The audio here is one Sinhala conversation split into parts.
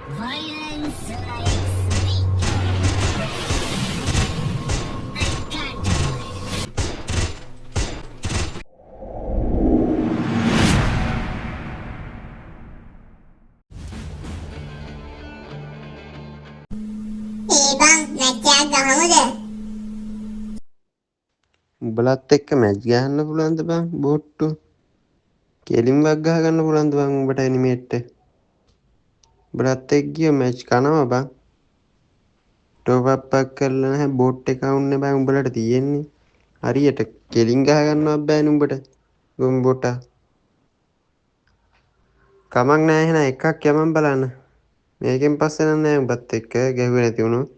Violence likes me. I can't avoid. bang, නැච්චයක් ගහමුද? උඹලත් එක්ක මැච් ගහන්න පුළුවන්ද බං බෝට්ටු? කෙලින් වක් ගහ ගන්න පුළුවන්ද බං උඹට ඇනිමේට් එක? උඹලත් එක්ක ගිය මැච් කනවා බං. ටොප් අප් කරලා නැහැ බෝට් එක අවුන්නේ බං උඹලට තියෙන්නේ. හරියට කෙලින් ගහ ගන්නවත් බෑනේ උඹට. ගොම්බෝටා. කමක් නැහැ එහෙනම් එකක් යමන් බලන්න. මේකෙන් පස්සේ නෑ උඹත් එක්ක ගැහුවේ නැති වුණොත්.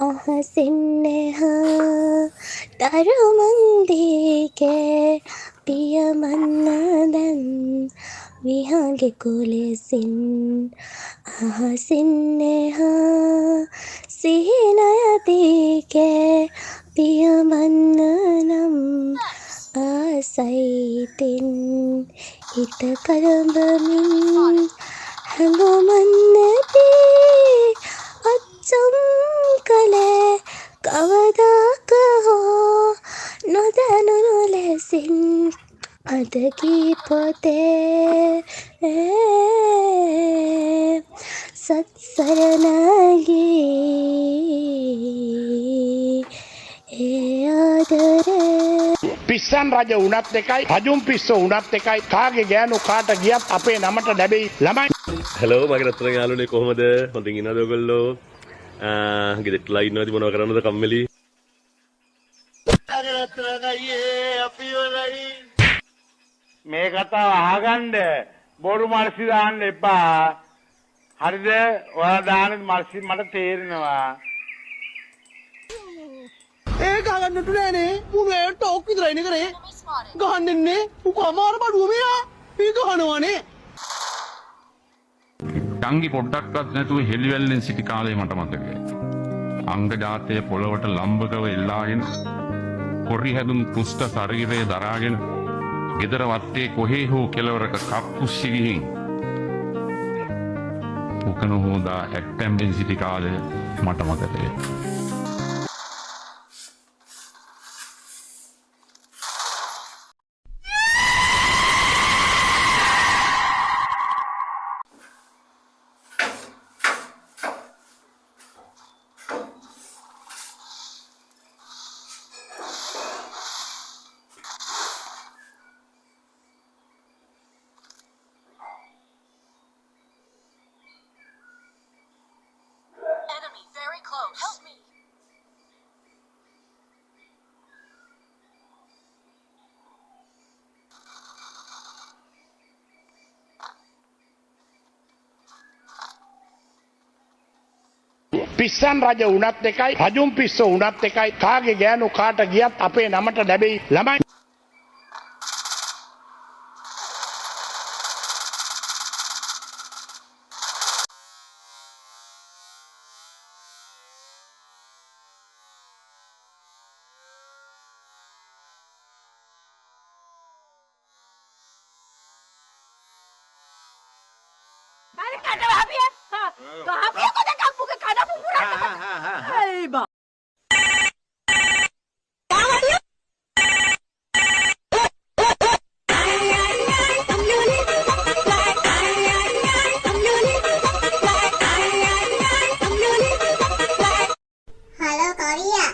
අහසින්නෙහා දරුමන්දිගේ පියමන්නදන් විහගේ කුලෙසින් අහසින්නෙහා සිහිනයදිගේ පියමන්නනම් ආසයිතින් හිත කළඹමින් හැඟුමන්නදී අච්චම් කළේ කවදාක හෝ නොදැනුණු ලෙසින් අද කී පොතේ සත්සරණගී ඒ ආදරේ පිස්සන් රජ වුණත් එකයි රජුන් පිස්සෝ වුණත් එකයි කාගේ ගෑනු කාට ගියත් අපේ නමට ලැබෙයි ළමයි. හලෝ මගේ රත්තරන් යාළුවනේ කොහොමද? හොඳින් ඉන්නවද ඔයගොල්ලෝ? ගෙදරටලා ඉන්නවද මොනව කරන්නද කම්මැලි? අර රත්තරන් අයියේ අපි වලයි. මේ කතාව අහගන්න බොරු මර්සි දාන්න එපා. හරිද? ඔයාලා දාන මර්සි මට තේරෙනවා. ඒ ගහගන්නට නෑනේ මුනේ ටෝක් විතරයිනේ කරේ ගහන්න දෙන්නේ උක අමාර බඩුව මෙයා මේ ගහනවානේ ටංගි පොඩ්ඩක්වත් නැතුව හෙලිවැල්ලෙන් සිටි කාලේ මට මතකයි අංග ජාතය පොළවට ලම්බකව එල්ලාගෙන කොරි හැදුම් කුෂ්ඨ ශරීරය දරාගෙන ගෙදර වත්තේ කොහේ හෝ කෙළවරක කප්පුස්සි ගිහින් උකන හොදා ඇක්ටැම්බෙන් සිටි කාලේ මට මතකයි Enemy very close. Help me. පිස්සන් රජ වුණත් එකයි රජුන් පිස්සෝ වුණත් එකයි කාගේ ගෑනු කාට ගියත් අපේ නමට ලැබෙයි ළමයි. Balik ka na happy ha? Happy ako na kampo ka kana pupura. Ay ba. Hello Korea.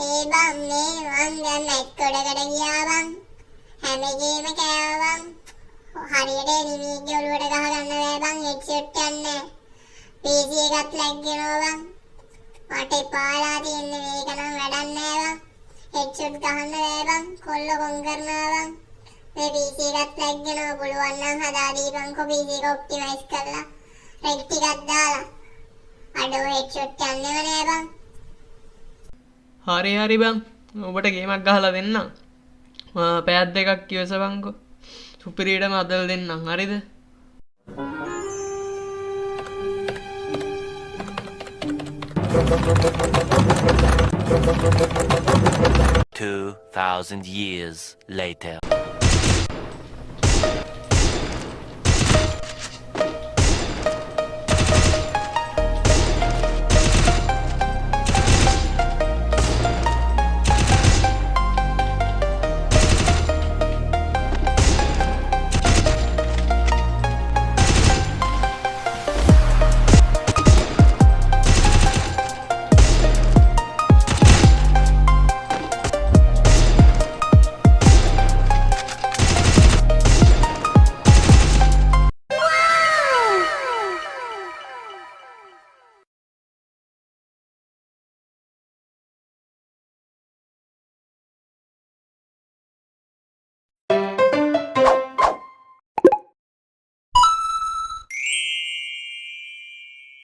ඒ බං මේ මං දැන් නැට් කොටකට ගියා බං. හැමගේම කෑවා බං. හරියට නිමිගේ ඔළුවට ගහ ගන්න බෑ බං හෙඩ්සෙට් යන්නේ. PC එකත් ලැග් වෙනවා බං. මට එපාලා තියන්නේ මේක නම් වැඩක් නෑ බං. හෙඩ්සෙට් ගහන්න බෑ බං. කොල්ල කොන් කරනවා බං. මේ PC එකත් ලැග් වෙනවා පුළුවන් නම් හදා දීපන්කෝ PC එක ඔප්ටිමයිස් කරලා. රෙඩ් ටිකක් දාලා. අඩෝ හෙඩ්සෙට් යන්නේම නෑ බං. හරි බං ඔබට ගේමක් ගහලා දෙන්නම් පැයක් දෙකක් ඉවසපන්කෝ සුපිරියටම අදලා දෙන්නම් හරිද 2,000 years later.